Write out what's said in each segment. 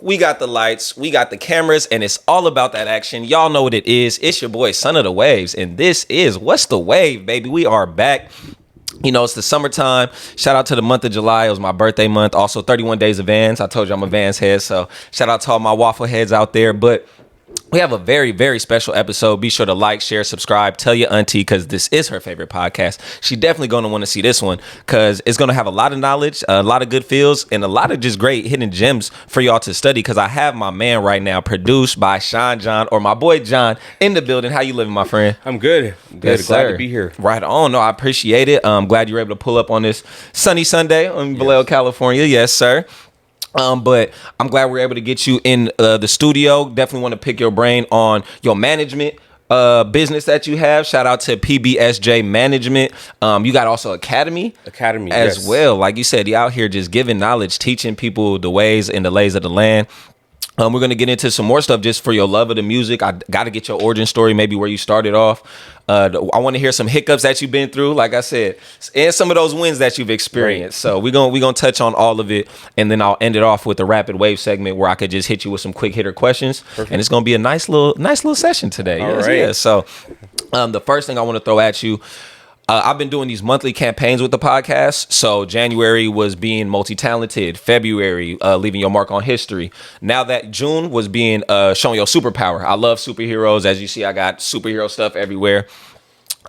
We got the lights, we got the cameras, and it's all about that action. Y'all know what it is. It's your boy, Son of the Waves, and this is What's the Wave, baby? We are back. You know, it's the summertime. Shout out to the month of July. It was my birthday month. Also, 31 days of Vans. I told you I'm a Vans head, so shout out to all my waffle heads out there. But we have a very, very special episode. Be sure to like, share, subscribe. Tell your auntie, because this is her favorite podcast. She definitely going to want to see this one because it's going to have a lot of knowledge, a lot of good feels, and a lot of just great hidden gems for y'all to study. Because I have my man right now, produced by Sean John, or my boy John, in the building. How you living, my friend? I'm good. Yes, glad to be here. Right on. No, I appreciate it. I'm glad you were able to pull up on this sunny Sunday in Vallejo, California. Yes, sir. But I'm glad we're able to get you in the studio. Definitely want to pick your brain on your management business that you have. Shout out to PBSJ Management. You got also Academy as well. Like you said, you out here just giving knowledge, teaching people the ways and the lays of the land. We're going to get into some more stuff just for your love of the music. I got to get your origin story, maybe where you started off. I want to hear some hiccups that you've been through, like I said, and some of those wins that you've experienced. Right. So we're gonna touch on all of it, and then I'll end it off with a rapid wave segment where I could just hit you with some quick hitter questions. Perfect. And it's going to be a nice little session today. All right. Yeah. So the first thing I want to throw at you, I've been doing these monthly campaigns with the podcast. So January was being multi-talented. February, leaving your mark on history. Now that June was being showing your superpower. I love superheroes. As you see, I got superhero stuff everywhere.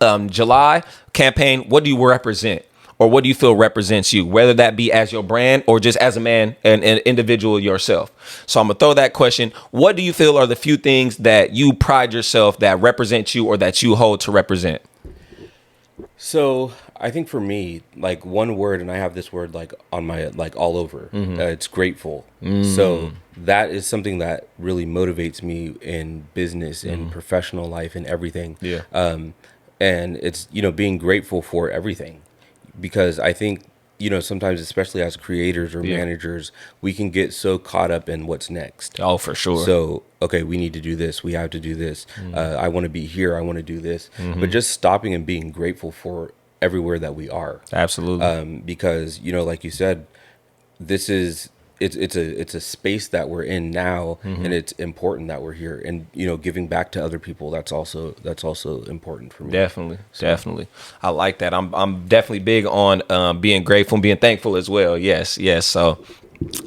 July campaign, what do you represent? Or what do you feel represents you? Whether that be as your brand or just as a man and an individual yourself. So I'm going to throw that question. What do you feel are the few things that you pride yourself that represent you or that you hold to represent? So I think for me, like one word, and I have this word like on my, like all over, it's grateful. So that is something that really motivates me in business and professional life and everything. Yeah. And it's, being grateful for everything, because I think, sometimes, especially as creators or managers, we can get so caught up in what's next. Oh, for sure. So, okay, we need to do this. We have to do this. I want to be here. I want to do this. But just stopping and being grateful for everywhere that we are. Absolutely. Because, like you said, this is... It's a space that we're in now, and it's important that we're here, and giving back to other people. That's also important for me. Definitely. I like that. I'm definitely big on being grateful and being thankful as well. Yes. So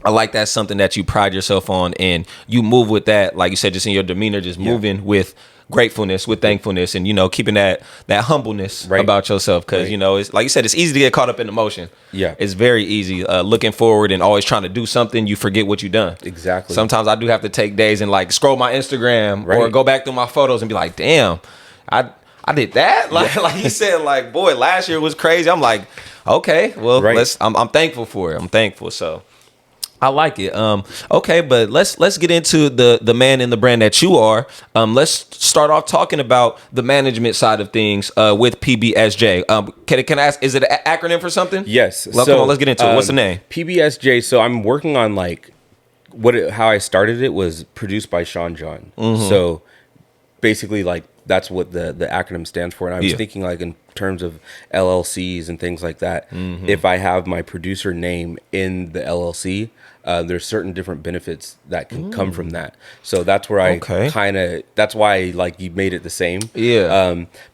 I like that's something that you pride yourself on, and you move with that, like you said, just in your demeanor, just moving with gratefulness, with thankfulness, and keeping that humbleness about yourself, because it's like you said, it's easy to get caught up in emotion. It's very easy looking forward and always trying to do something. You forget what you've done. Exactly. Sometimes I do have to take days and like scroll my Instagram or go back through my photos and be like, damn, I did that. Like you said, like, boy, last year was crazy. I'm like, okay, well, I'm thankful for it. I'm thankful. So I like it. Okay, but let's get into the man and the brand that you are. Let's start off talking about the management side of things with PBSJ. Can I ask, is it an acronym for something? Yes. Well, come on, let's get into it. What's the name? PBSJ. So I'm working on how I started it was produced by Sean John. So basically, like, that's what the acronym stands for. And I was thinking, like, in terms of LLCs and things like that, if I have my producer name in the LLC, there's certain different benefits that can come from that. So that's where I that's why, like, you made it the same.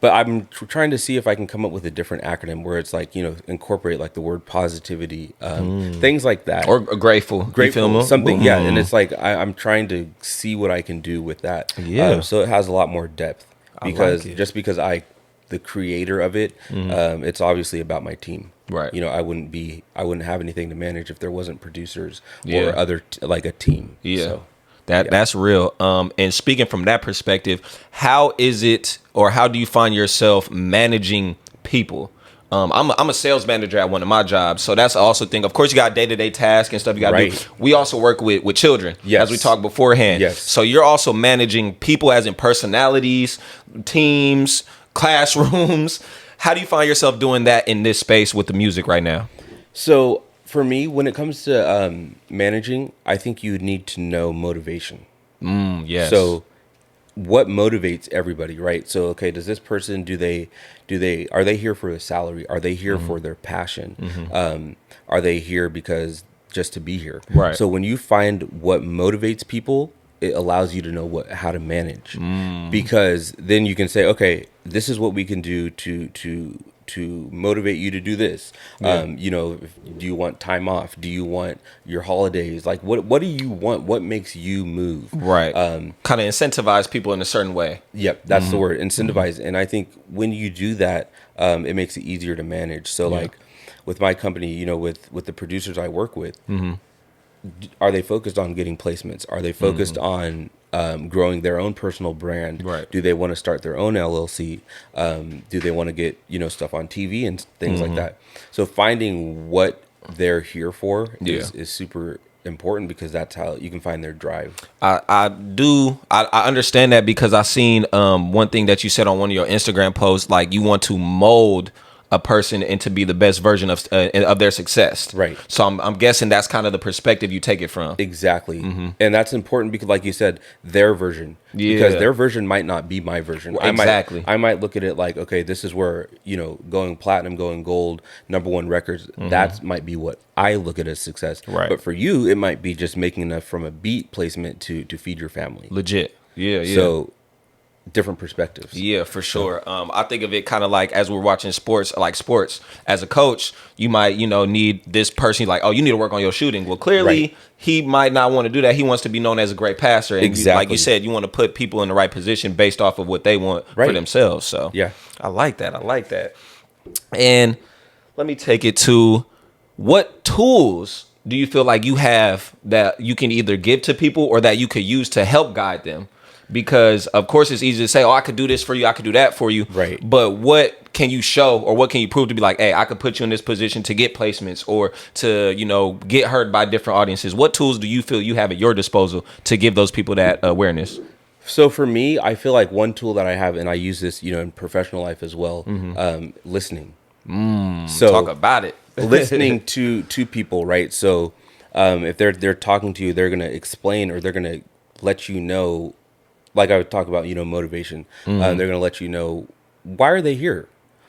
But I'm trying to see if I can come up with a different acronym where it's like, incorporate like the word positivity, things like that. Or grateful something. Yeah. And it's like, I'm trying to see what I can do with that. So it has a lot more depth, because just because the creator of it, it's obviously about my team. Right. I wouldn't have anything to manage if there wasn't producers or other like a team. So, that's real. And speaking from that perspective, how is it, or how do you find yourself managing people? I'm a sales manager at one of my jobs, so that's also thing. Of course, you got day-to-day tasks and stuff you got to do. We also work with children, as we talked beforehand. So you're also managing people, as in personalities, teams, classrooms. How do you find yourself doing that in this space with the music right now? So for me, when it comes to managing, I think you need to know motivation. So what motivates everybody, right? So, okay, does this person, are they here for the salary? Are they here for their passion? Are they here because just to be here. Right. So when you find what motivates people, it allows you to know how to manage, because then you can say, okay, this is what we can do to motivate you to do this. Yeah. Do you want time off? Do you want your holidays? Like, what do you want? What makes you move? Right. Kind of incentivize people in a certain way. Yep, that's the word, incentivize. And I think when you do that, it makes it easier to manage. So like with my company, with the producers I work with, are they focused on getting placements? Are they focused on growing their own personal brand? Right. Do they want to start their own LLC? Do they want to get stuff on TV and things like that? So finding what they're here for is super important, because that's how you can find their drive. I understand that, because I seen one thing that you said on one of your Instagram posts, like you want to mold a person into be the best version of their success. Right. So I'm guessing that's kind of the perspective you take it from. Exactly. And that's important because, like you said, their version. Yeah. Because their version might not be my version. Well, exactly. I might look at it like, okay, this is where, going platinum, going gold, #1 records, that might be what I look at as success. Right. But for you, it might be just making enough from a beat placement to feed your family. Legit. Yeah. So different perspectives. Yeah, for sure. I think of it kind of like as we're watching sports, as a coach, you might, need this person like, oh, you need to work on your shooting. Well, clearly he might not want to do that. He wants to be known as a great passer. And exactly. like you said, you want to put people in the right position based off of what they want for themselves. So yeah, I like that. And let me take it to, what tools do you feel like you have that you can either give to people or that you could use to help guide them? Because, of course, it's easy to say, oh, I could do this for you, I could do that for you. Right. But what can you show, or what can you prove to be like, hey, I could put you in this position to get placements or to, get heard by different audiences? What tools do you feel you have at your disposal to give those people that awareness? So for me, I feel like one tool that I have, and I use this, in professional life as well, listening. So talk about it. Listening to people, right? So if they're talking to you, they're going to explain, or they're going to let you know. Like I would talk about, motivation. They're going to let you know, why are they here?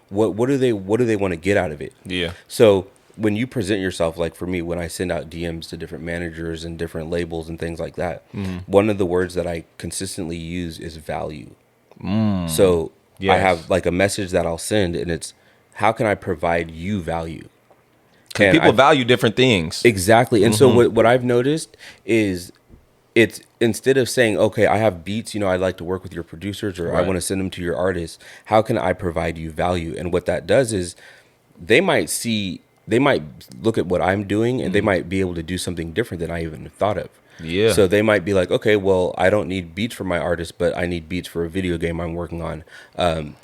What do they want to get out of it? Yeah. So when you present yourself, like for me, when I send out DMs to different managers and different labels and things like that, one of the words that I consistently use is value. So I have like a message that I'll send, and it's, how can I provide you value? Because people value different things. Exactly. And so what I've noticed is, it's, instead of saying, okay, I have beats, I'd like to work with your producers, or I want to send them to your artists, how can I provide you value? And what that does is, they might look at what I'm doing, and they might be able to do something different than I even thought of. Yeah. So they might be like, okay, well, I don't need beats for my artist, but I need beats for a video game I'm working on,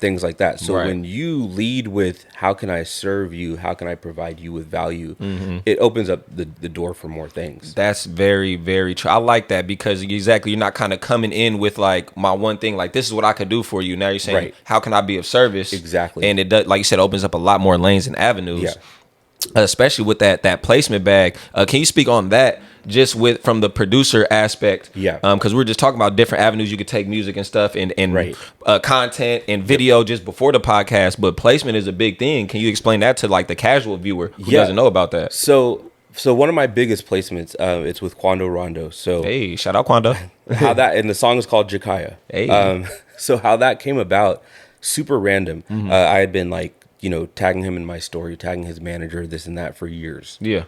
things like that. So when you lead with, how can I serve you? How can I provide you with value? It opens up the door for more things. That's very, very true. I like that, because exactly, you're not kind of coming in with like my one thing, like this is what I could do for you. Now you're saying, how can I be of service? Exactly. And it does, like you said, opens up a lot more lanes and avenues. Yeah. Especially with that placement bag. Can you speak on that, just from the producer aspect? Yeah. Because we're just talking about different avenues you could take music and stuff, and content and video just before the podcast. But placement is a big thing. Can you explain that to like the casual viewer who doesn't know about that? So one of my biggest placements, it's with Quando Rondo. So hey, shout out Quando. And the song is called Jakaya. Hey. So how that came about, super random. I had been like, tagging him in my story, tagging his manager, this and that for years. Yeah.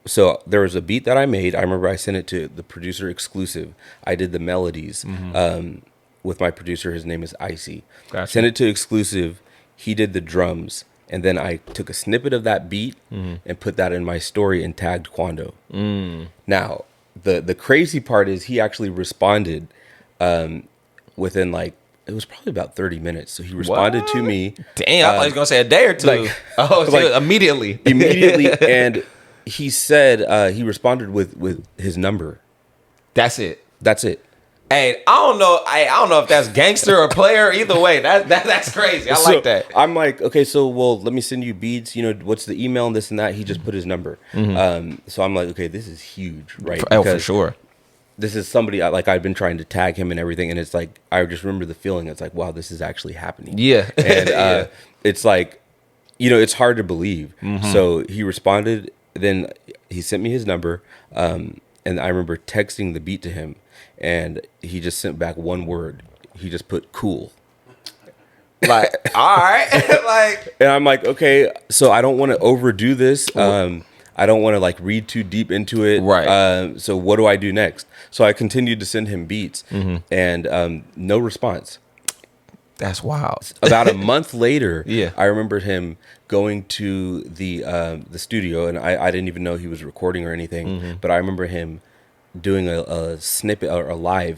So there was a beat that I made. I remember I sent it to the producer exclusive. I did the melodies with my producer. His name is Icy. Gotcha. Sent it to exclusive. He did the drums. And then I took a snippet of that beat and put that in my story and tagged Quando. Now, the crazy part is, he actually responded within like, it was probably about 30 minutes. So he responded to me. Damn, I thought he was going to say a day or two. Immediately. Immediately. And he said he responded with his number. That's it. Hey, I don't know if that's gangster or player. Either way, that's crazy. I like that. I'm like, okay, so let me send you beats. What's the email and this and that? He just put his number. So I'm like, okay, this is huge, right? For sure. This is somebody I've been trying to tag him and everything, and it's like, I just remember the feeling. It's like, wow, this is actually happening. Yeah, and it's like, it's hard to believe. So he responded, then he sent me his number, and I remember texting the beat to him, and he just sent back one word. He just put "cool." Like, all right, like, and I'm like, okay, so I don't want to overdo this. I don't want to like read too deep into it. Right. So what do I do next? So I continued to send him beats, and no response. That's wild. About a month later, Yeah. I remembered him going to the studio, and I didn't even know he was recording or anything. But I remember him doing a snippet or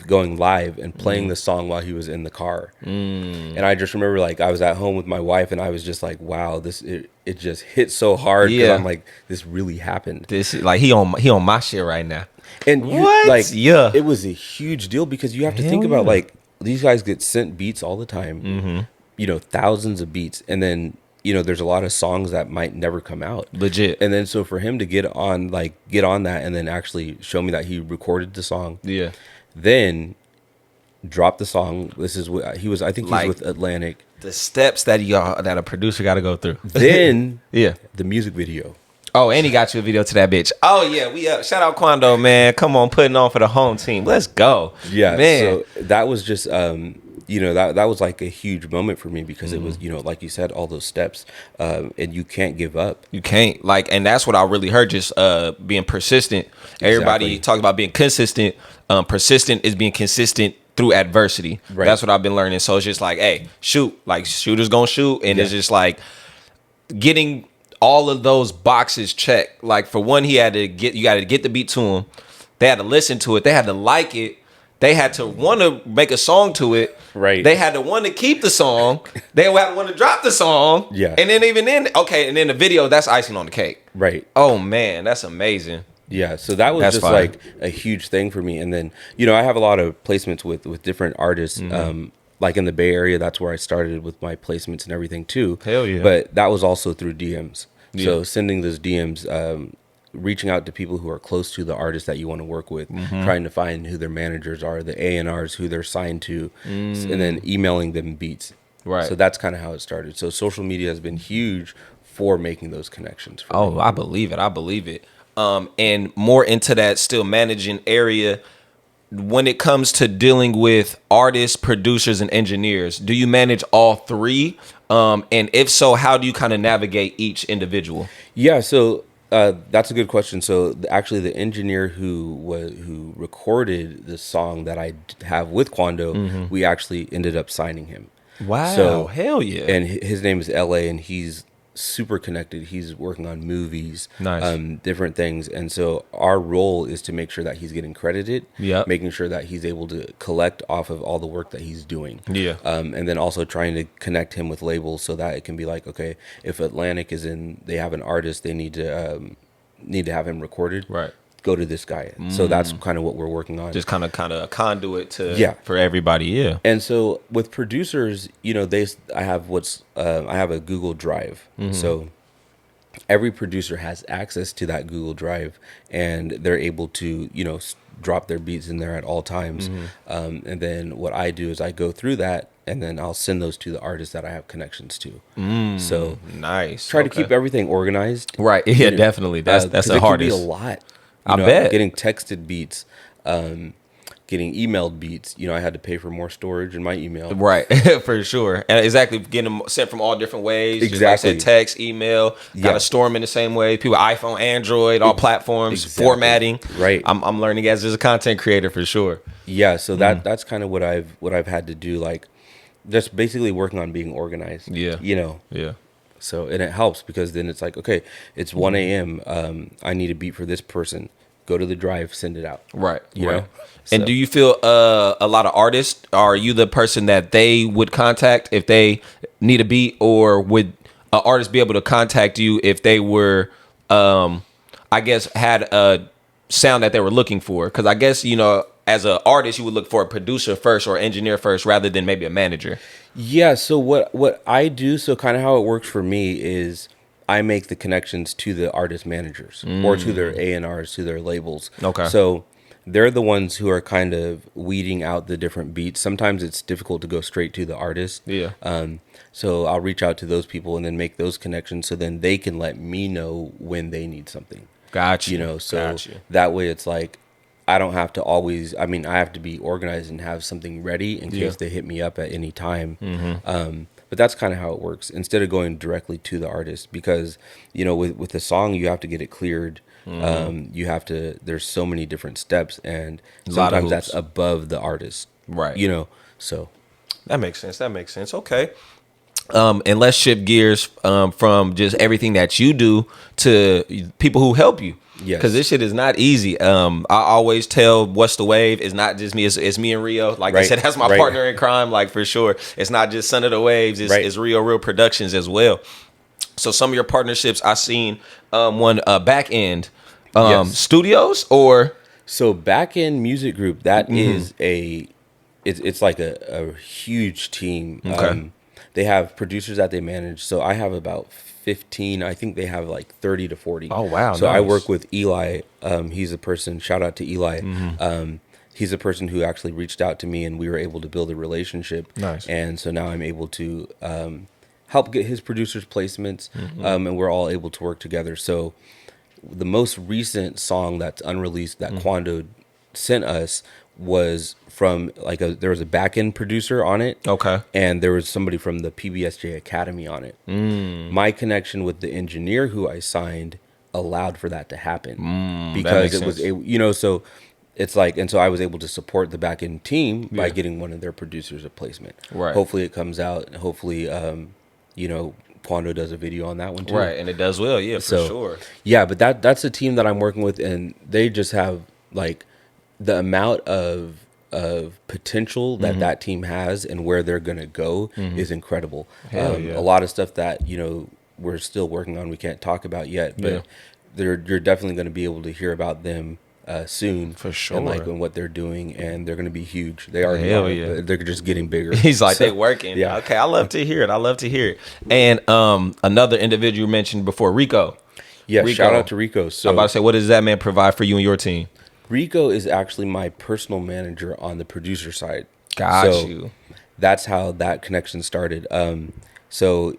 going live and playing the song while he was in the car. And I just remember like I was at home with my wife, and I was just like, wow, it just hit so hard, because I'm like, this really happened. This like he on my shit right now. And What? like, Yeah. it was a huge deal, because you have to think about like, these guys get sent beats all the time, you know, thousands of beats, and then, you know, there's a lot of songs that might never come out. Legit. And then so for him to get on that and then actually show me that he recorded the song, then drop the song. This is what he was. I think Like, he's with Atlantic. The steps that that a producer got to go through. Then Yeah. the music video. Oh, and he got you a video to that bitch. Oh yeah, we up. Shout out Quando, man. Come on, putting on for the home team. Let's go. Yeah, man. So that was just you know, that was like a huge moment for me, because it was, you know, like you said, all those steps, and you can't give up. You can't, like, and that's what I really heard, just being persistent. Everybody talks about being consistent. Persistent is being consistent through adversity. Right. That's what I've been learning. So it's just like, hey, shoot. Like, shooters gonna shoot. And it's just like getting all of those boxes checked. Like, for one, you got to get the beat to him. They had to listen to it. They had to like it. They had to want to make a song to it. Right. They had to want to keep the song. They had to want to drop the song. Yeah. And then even then, okay, and then the video, that's icing on the cake. Right. Oh man, that's amazing. Yeah, so that was That's just fire. like a huge thing for me. And then, you know, I have a lot of placements with different artists. Like in the Bay Area, that's where I started with my placements and everything too. Hell yeah. But that was also through DMs. Yeah. So sending those DMs, reaching out to people who are close to the artist that you want to work with, trying to find who their managers are, the A&Rs, who they're signed to, and then emailing them beats. Right. So that's kind of how it started. So social media has been huge for making those connections. For Oh, me. I believe it. I believe it. And more into that still managing area, when it comes to dealing with artists, producers, and engineers, do you manage all three? And if so, how do you kind of navigate each individual? Yeah, so that's a good question. So actually, the engineer who recorded the song that I have with Quando, we actually ended up signing him. Wow, So hell yeah. and his name is LA, and he's super connected. He's working on movies, Nice. different things, and so our role is to make sure that he's getting credited, Yep. making sure that he's able to collect off of all the work that he's doing, Yeah. and then also trying to connect him with labels so that it can be like, okay, if Atlantic they have an artist, they need to have him recorded, Right. go to this guy. So that's kind of what we're working on. Just kind of a conduit to Yeah. for everybody. Yeah. And so with producers, you know, I have a Google Drive. So every producer has access to that Google Drive, and they're able to, you know, drop their beats in there at all times. And then what I do is I go through that, and then I'll send those to the artists that I have connections to. So Nice. try to keep everything organized. Right. Yeah, definitely. That's 'cause the it hardest. Can be a lot. I know, bet. Getting texted beats, getting emailed beats. You know, I had to pay for more storage in my email. Right, for sure. And exactly, getting them sent from all different ways. Exactly. Just like I said, text, email, got Yeah. to store them in the same way. People, iPhone, Android, all platforms, Exactly. formatting. Right. I'm learning as a content creator for sure. Yeah, so that's kind of what I've had to do, like just basically working on being organized. Yeah. You know. Yeah. So and it helps, because then it's like, okay, it's 1 a.m. I need a beat for this person. Go to the drive, send it out. Right. You right. know? And So- do you feel a lot of artists, are you the person that they would contact if they need a beat, or would an artist be able to contact you if they were, I guess, had a sound that they were looking for? Because I guess, you know, as an artist, you would look for a producer first or engineer first rather than maybe a manager. Yeah, so what I do, so kind of how it works for me is I make the connections to the artist managers or to their A&Rs, to their labels. Okay. So they're the ones who are kind of weeding out the different beats. Sometimes it's difficult to go straight to the artist. Yeah. So I'll reach out to those people and then make those connections, so then they can let me know when they need something. Gotcha. You know, so Gotcha. that way it's like I don't have to always. I mean, I have to be organized and have something ready in case they hit me up at any time. But that's kind of how it works. Instead of going directly to the artist, because you know, with the song, you have to get it cleared. You have to. There's so many different steps, and sometimes that's above the artist. Right. You know, so that makes sense. That makes sense. Okay. And let's shift gears from just everything that you do to people who help you. Yes. Because this shit is not easy. I always tell What's the Wave? It's not just me. It's me and Rio. Like I said, that's my partner in crime. Like for sure. It's not just Son of the Waves. It's Rio Real Productions as well. So some of your partnerships, I seen one Back End Studios or so Back End Music Group. That is it's like a huge team. Okay. They have producers that they manage. So I have about 15. I think they have like 30 to 40. Oh, wow. So nice. I work with Eli. He's a person, shout out to Eli. He's a person who actually reached out to me and we were able to build a relationship. Nice. And so now I'm able to help get his producers placements. And we're all able to work together. So the most recent song that's unreleased that Quando sent us was from there was a back end producer on it. Okay. And there was somebody from the PBSJ Academy on it. My connection with the engineer who I signed allowed for that to happen because it was so it's like, and so I was able to support the back end team by getting one of their producers a placement. Right. Hopefully it comes out and hopefully Quando does a video on that one too. Right, and it does well, for sure. Yeah, but that's a team that I'm working with, and they just have like the amount of potential that team has and where they're gonna go is incredible. A lot of stuff that we're still working on, we can't talk about yet, but you're definitely going to be able to hear about them soon, for sure, and what they're doing, and they're going to be huge. They already are, but they're just getting bigger. He's like, they working. Yeah. Okay, I love to hear it. And another individual you mentioned before, Rico. Yeah, Rico. Shout out to Rico. So I'm about to say, what does that man provide for you and your team? Rico is actually my personal manager on the producer side. Got you. That's how that connection started. So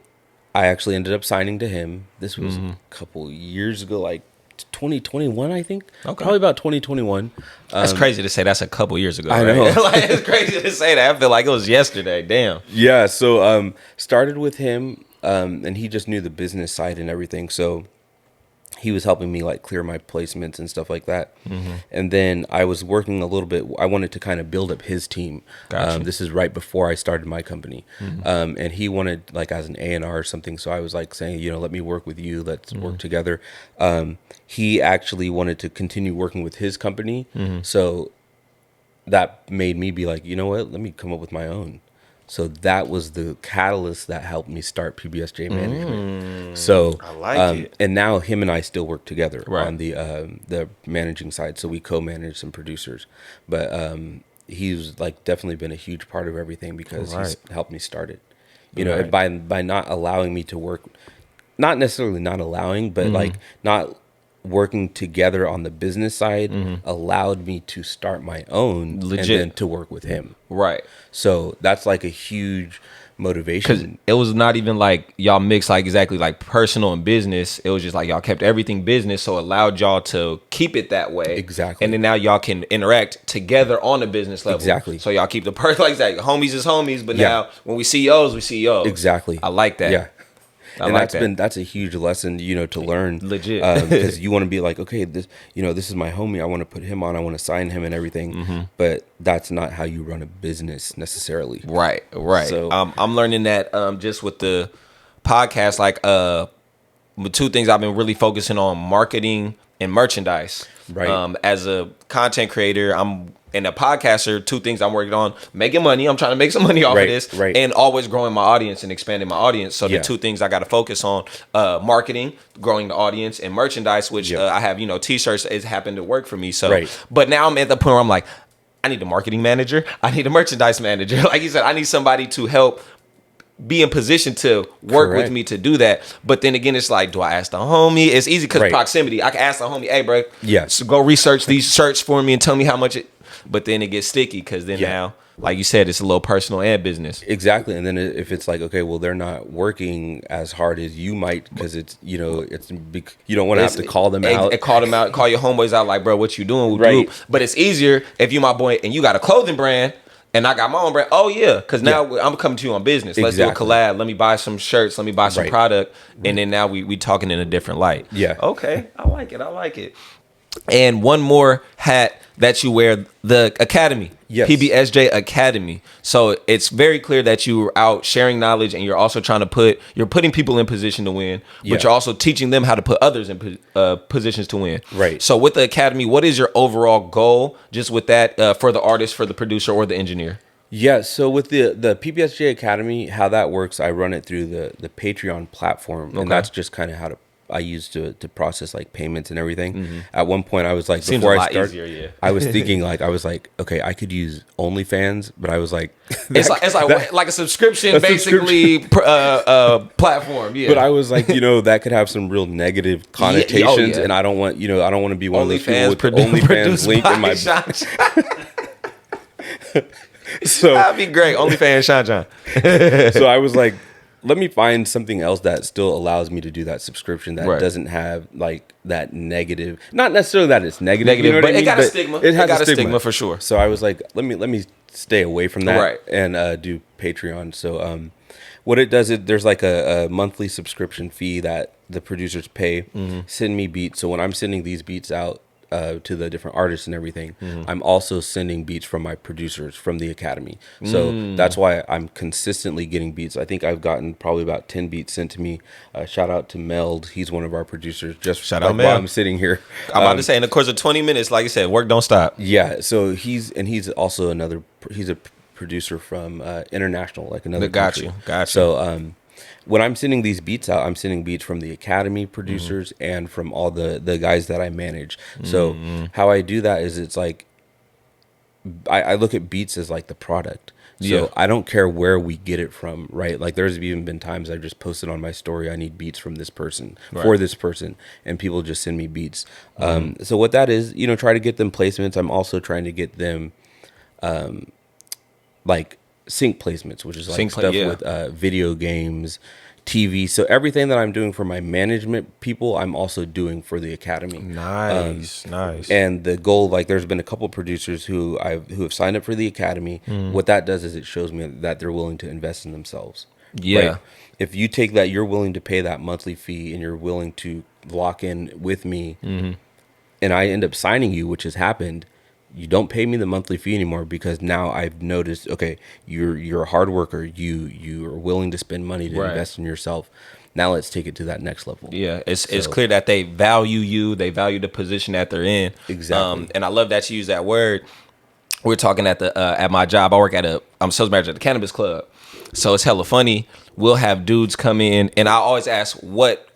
I actually ended up signing to him. This was a couple years ago, like 2021, I think. Okay. Probably about 2021. That's crazy to say. That's a couple years ago. I know. Like, it's crazy to say that. I feel like it was yesterday. Damn. Yeah. So started with him, and he just knew the business side and everything. So he was helping me like clear my placements and stuff like that. And then I was working a little bit. I wanted to kind of build up his team. Gotcha. This is right before I started my company. And he wanted like as an A&R or something. So I was like saying, let me work with you. Let's work together. He actually wanted to continue working with his company. So that made me be like, you know what, let me come up with my own. So that was the catalyst that helped me start PBSJ Management. So I like it. And now him and I still work together Right. on the managing side. So we co-manage some producers, but he's like definitely been a huge part of everything because he's helped me start it. By not allowing me to work, not necessarily not allowing, but like not working together on the business side allowed me to start my own and then to work with him. Right. So that's like a huge motivation. Because it was not even like y'all mixed like exactly like personal and business. It was just like y'all kept everything business, so it allowed y'all to keep it that way. Exactly. And then now y'all can interact together on a business level. Exactly. So y'all keep the like that. Homies is homies, but now when we CEOs, we CEOs. Exactly. I like that. Yeah. I and like that's a huge lesson, to learn. Legit. Because you want to be like, okay, this is my homie. I want to put him on. I want to sign him and everything. But that's not how you run a business necessarily. Right. So I'm learning that just with the podcast, like two things I've been really focusing on: marketing and merchandise. Right. As a content creator, and a podcaster, two things I'm working on: making money. I'm trying to make some money off of this, and always growing my audience and expanding my audience. So the two things I got to focus on: marketing, growing the audience, and merchandise. Which I have, t-shirts has happened to work for me. So, but now I'm at the point where I'm like, I need a marketing manager. I need a merchandise manager. Like you said, I need somebody to help be in position to work Correct. with me to do that. But then again, it's like, do I ask the homie? It's easy because proximity. I can ask the homie, hey, bro, so go research these shirts for me and tell me how much it. But then it gets sticky because then now, like you said, it's a little personal and business. Exactly. And then if it's like, okay, well, they're not working as hard as you might because it's, you don't want to have to call them out. Call your homeboys out like, bro, what you doing? Right. But it's easier if you my boy and you got a clothing brand and I got my own brand. Oh, yeah. Because now I'm coming to you on business. Let's do a collab. Let me buy some shirts. Let me buy some product. And then now we talking in a different light. Yeah. Okay. I like it. And one more hat that you wear, the Academy. Yes. PBSJ Academy. So it's very clear that you're out sharing knowledge and you're also you're putting people in position to win, but you're also teaching them how to put others in positions to win. Right. So with the Academy, what is your overall goal just with that for the artist, for the producer, or the engineer? Yeah, so with the PBSJ Academy, how that works, I run it through the Patreon platform, and that's just kind of how I use to process like payments and everything. Mm-hmm. At one point, I was like, seems before a lot I start, easier, I was thinking like, okay, I could use OnlyFans, but I was like, it's like a subscription, basically platform. Yeah, but I was like, that could have some real negative connotations, and I don't want to be one of those people with OnlyFans link in my. So that'd be great. OnlyFans Sean John. So I was like, let me find something else that still allows me to do that subscription that doesn't have like that negative. Not necessarily that it's negative, you know but it got a but stigma. It has a stigma for sure. So I was like, let me stay away from that and do Patreon. So what it does is there's like a monthly subscription fee that the producers pay, send me beats. So when I'm sending these beats out to the different artists and everything, I'm also sending beats from my producers from the Academy. So that's why I'm consistently getting beats. I think I've gotten probably about 10 beats sent to me. Shout out to Meld. He's one of our producers. Just shout out while I'm sitting here. I'm about to say, in the course of 20 minutes, like you said, work don't stop. Yeah. So he's also he's a producer from international, like another country. Got you. So when I'm sending these beats out, I'm sending beats from the Academy producers and from all the guys that I manage. So how I do that is it's like I look at beats as like the product. So I don't care where we get it from, right? Like there's even been times I've just posted on my story, I need beats from this person for this person, and people just send me beats. So what that is, try to get them placements. I'm also trying to get them like sync placements, which is like stuff with video games, TV. So everything that I'm doing for my management people, I'm also doing for the Academy. Nice. And the goal, like there's been a couple producers who have signed up for the Academy. What that does is it shows me that they're willing to invest in themselves. Yeah. Right? If you take that, you're willing to pay that monthly fee and you're willing to lock in with me, and I end up signing you, which has happened. You don't pay me the monthly fee anymore because now I've noticed, okay, you're a hard worker. You are willing to spend money to invest in yourself. Now let's take it to that next level. Yeah, it's clear that they value you. They value the position that they're in. Exactly. And I love that you use that word. We're talking at my job. I work I'm sales manager at the Cannabis Club. So it's hella funny. We'll have dudes come in, and I always ask,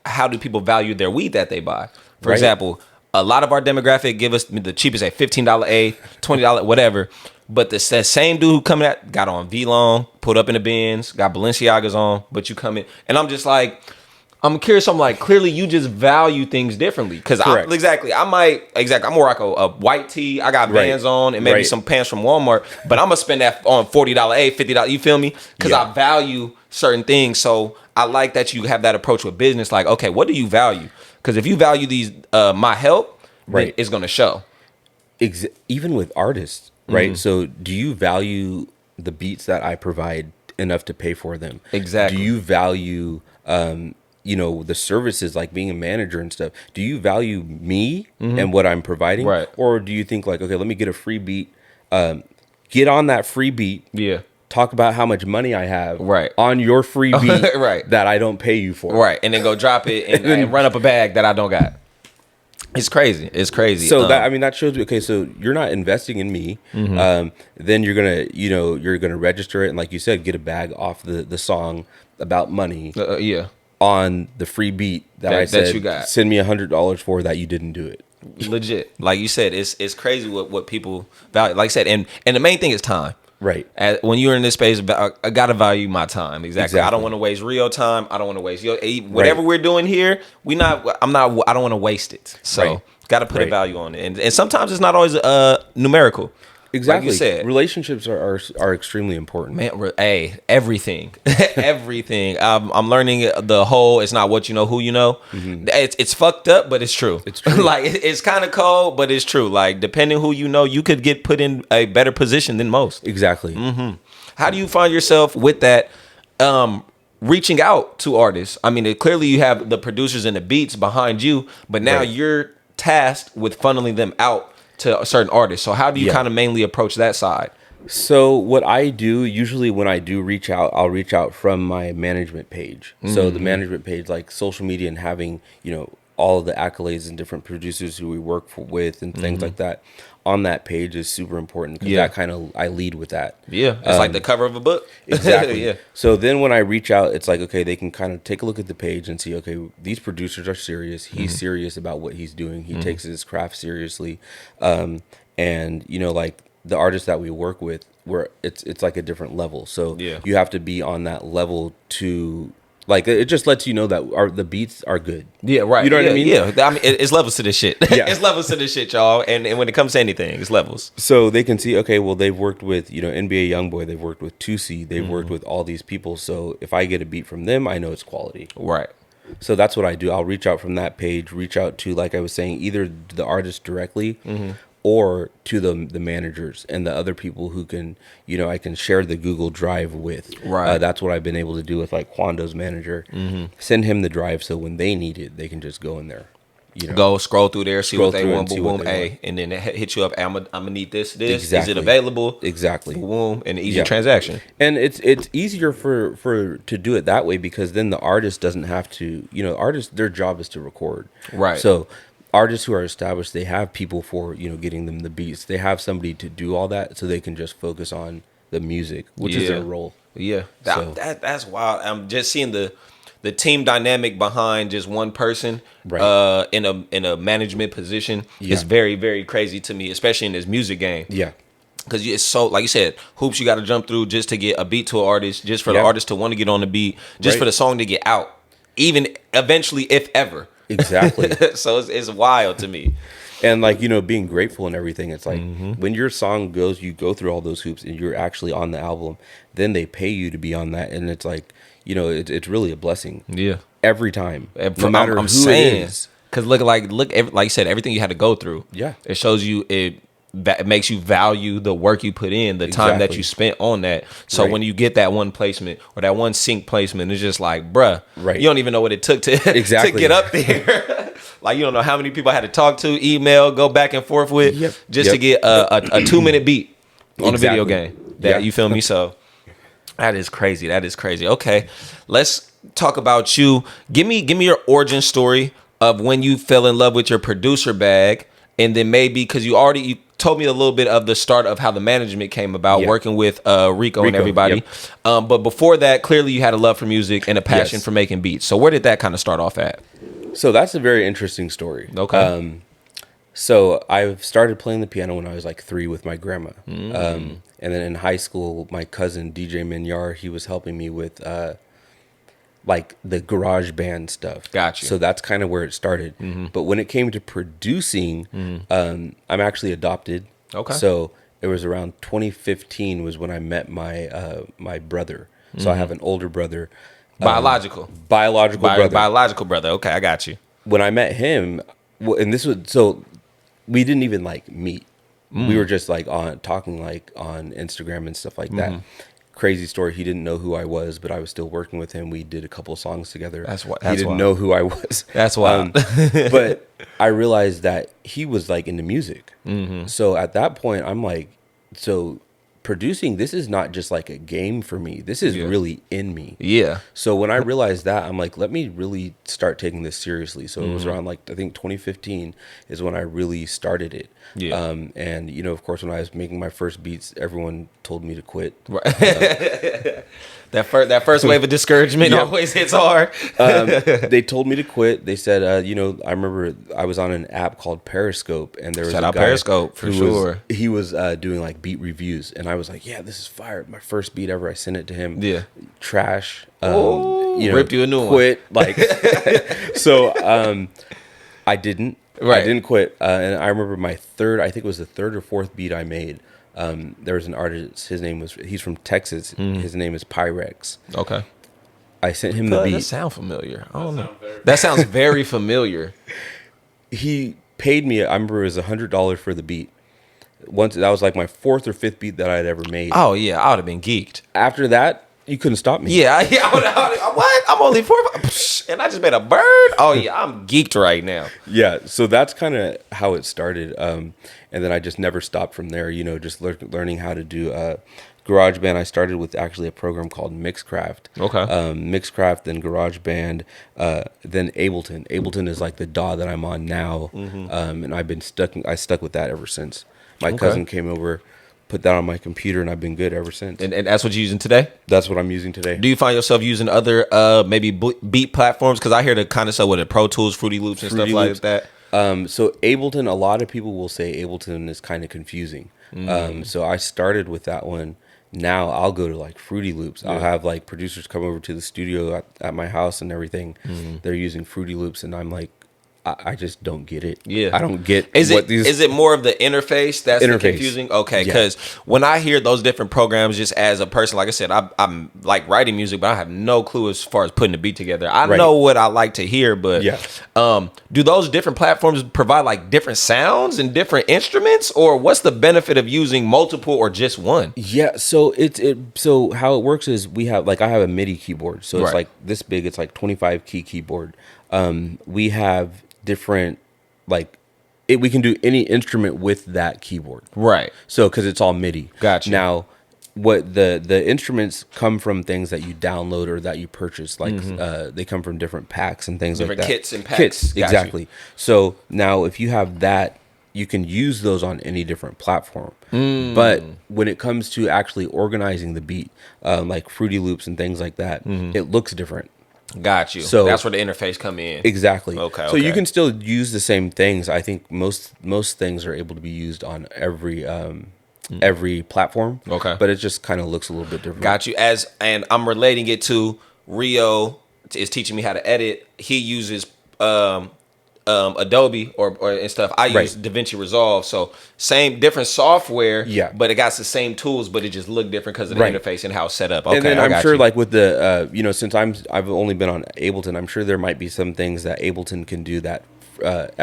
how do people value their weed that they buy? For example, a lot of our demographic give us the cheapest at $15 a, $20, whatever. But that same dude who coming at got on V-Long, put up in the bins, got Balenciagas on, but you come in. And I'm just like, I'm curious. I'm like, clearly you just value things differently. Because I'm gonna rock a white tee. I got Vans on and maybe some pants from Walmart. But I'm gonna spend that on $40 a, $50. You feel me? Because I value certain things. So I like that you have that approach with business. Like, okay, what do you value? Because if you value these, my help, it's gonna show. Even with artists, right? So do you value the beats that I provide enough to pay for them? Exactly. Do you value the services, like being a manager and stuff? Do you value me and what I'm providing? Right. Or do you think like, okay, let me get a free beat, get on that free beat. Yeah. Talk about how much money I have on your free beat that I don't pay you for. Right. And then go drop it and run up a bag that I don't got. It's crazy. So that shows me, okay, so you're not investing in me. Then you're gonna register it and, like you said, get a bag off the song about money. On the free beat that I said, you got. Send me $100 for that. You didn't do it. Legit. Like you said, it's crazy what people value. Like I said, and the main thing is time. Right. When you're in this space, I gotta value my time. Exactly. I don't Exactly. want to waste real time. I don't want to waste whatever we're doing here. I don't want to waste it. So Right. got to put a Right. value on it, and sometimes it's not always numerical. Exactly. Like you said, relationships are extremely important. man. Everything, everything. I'm learning the whole. It's not what you know, who you know. It's fucked up, but it's true. It's true. Like it's kind of cold, but it's true. Like depending who you know, you could get put in a better position than most. Exactly. How do you find yourself with that? Reaching out to artists. I mean, clearly you have the producers and the beats behind you, but now Right. you're tasked with funneling them out to certain artists. So how do you kind of mainly approach that side? So what I do usually when I do reach out, I'll reach out from my management page. So the management page, like social media and having, all of the accolades and different producers who we work with and things like that on that page is super important because that kind of, I lead with that. Yeah. It's like the cover of a book. Exactly. Yeah. So then when I reach out, it's like, okay, they can kind of take a look at the page and see, okay, these producers are serious. He's serious about what he's doing. He takes his craft seriously. And, like the artists that we work with, where it's like a different level. So you have to be on that level to, like, it just lets you know that the beats are good. Yeah, right. You know what I mean? Yeah. I mean, it's levels to this shit. Yeah. It's levels to this shit, y'all. And when it comes to anything, it's levels. So they can see, okay, well, they've worked with, NBA Youngboy, they've worked with 2C, they've worked with all these people. So if I get a beat from them, I know it's quality. Right. So that's what I do. I'll reach out from that page, reach out to, like I was saying, either the artist directly or to the managers and the other people who can, I can share the Google Drive with. Right. That's what I've been able to do with like Quando's manager. Send him the drive so when they need it, they can just go in there. Go scroll through there, see what they through want, and see boom, what boom, they A, want. and then it hit you up. I'm gonna need this. Exactly. Is it available? Exactly. Boom, and easy transaction. And it's easier for to do it that way because then the artist doesn't have to, artists, their job is to record. Right. So artists who are established, they have people for, getting them the beats. They have somebody to do all that so they can just focus on the music, which is their role. Yeah. So- That's wild. I'm just seeing the team dynamic behind just one person Right. in a management position Yeah. is very, very crazy to me, especially in this music game. Yeah. Because it's so, like you said, hoops you got to jump through just to get a beat to an artist, just for the artist to want to get on the beat, just Right. for the song to get out, even eventually, if ever. Exactly. So it's wild to me. And like, being grateful and everything, it's like when your song goes, you go through all those hoops and you're actually on the album, then they pay you to be on that. And it's like, it's really a blessing. Yeah. Every time. No matter I'm who saying, it is. because like you said, everything you had to go through. Yeah. It shows you it makes you value the work you put in, the time that Exactly. you spent on that. So Right. when you get that one placement or that one sync placement, it's just like, bruh, Right. you don't even know what it took to Exactly. to get up there. Like you don't know how many people I had to talk to, email, go back and forth with, Yep. just to get a 2-minute beat on a video Exactly. game. That you feel me? So that is crazy. That is crazy. Okay, let's talk about you. Give me your origin story of when you fell in love with your producer bag, and then maybe because you told me a little bit of the start of how the management came about, working with Rico and everybody. Yep. But before that, clearly you had a love for music and a passion Yes. for making beats. So where did that kind of start off at? So that's a very interesting story. Okay. So I started playing the piano when I was like 3 with my grandma. And then in high school, my cousin, DJ Minyar, he was helping me with like the garage band stuff. Gotcha. So that's kind of where it started. But when it came to producing, I'm actually adopted. Okay. So it was around 2015 was when I met my my brother. So I have an older brother. Biological Brother. Biological brother. Okay, I got you. When I met him, and this was, so we didn't even like meet. We were just like talking like on Instagram and stuff like that. Crazy story. He didn't know who I was, but I was still working with him. We did a couple songs together. He didn't wild. know who I was. That's wild. But I realized that he was like into music. So at that point, I'm like, so producing, this is not just like a game for me. This is really in me. Yeah. So when I realized that, I'm like, let me really start taking this seriously. So it was around like, I think 2015 is when I really started it. Yeah. And of course, when I was making my first beats, everyone told me to quit. Right. That first wave of discouragement always hits hard. They told me to quit. They said, I remember I was on an app called Periscope, and there was Shout a out guy Periscope, for who sure. he was doing like beat reviews, and I was like, yeah, this is fire. My first beat ever. I sent it to him. Yeah. Trash. Ripped you a new quit. Like, so I didn't. Right. I didn't quit. And I remember my third, I think it was the third or fourth beat I made. There was an artist, he's from Texas. His name is Pyrex. Okay. I sent him the beat. That sounds familiar. I don't know. That sounds very familiar. He paid me, I remember it was $100 for the beat. Once that was like my fourth or fifth beat that I'd ever made. Oh yeah, I would have been geeked. After that, you couldn't stop me. Yeah, what? I'm only 4, and I just made a bird. Oh yeah, I'm geeked right now. Yeah, so that's kind of how it started, and then I just never stopped from there. You know, just learning how to do GarageBand. I started with actually a program called Mixcraft. Okay. Mixcraft, then GarageBand, then Ableton. Ableton is like the DAW that I'm on now, and I've been stuck. I stuck with that ever since. My cousin came over, put that on my computer, and I've been good ever since. And that's what you're using today? That's what I'm using today. Do you find yourself using other maybe beat platforms? Because I hear the kind of stuff with the Pro Tools, Fruity Loops, and stuff like that. So Ableton, a lot of people will say Ableton is kind of confusing. So I started with that one. Now I'll go to like Fruity Loops. I'll have like producers come over to the studio at my house and everything. They're using Fruity Loops, and I'm like, I just don't get it. Yeah, I don't get. Is it more of the interface that's confusing? Okay, because when I hear those different programs, just as a person, like I said, I'm like writing music, but I have no clue as far as putting the beat together. I know what I like to hear, but do those different platforms provide like different sounds and different instruments, or what's the benefit of using multiple or just one? Yeah, so so how it works is I have a MIDI keyboard, so it's like this big. It's like 25 key keyboard. We have different we can do any instrument with that keyboard, right? So because it's all MIDI. Gotcha. Now what the instruments come from things that you download or that you purchase, like they come from different packs and things different like that. Kits and packs. Exactly. So now if you have that, you can use those on any different platform. But when it comes to actually organizing the beat, like Fruity Loops and things like that, it looks different. Got you. So that's where the interface come in. Exactly. Okay. So you can still use the same things. I think most things are able to be used on every platform. Okay. But it just kind of looks a little bit different. Got you. And I'm relating it to Rio is teaching me how to edit. He uses Adobe or and stuff. I use DaVinci Resolve, so same different software. Yeah, but it got the same tools, but it just looked different because of the interface and how it's set up. Okay, and then I'm sure, like with the since I've only been on Ableton, I'm sure there might be some things that Ableton can do that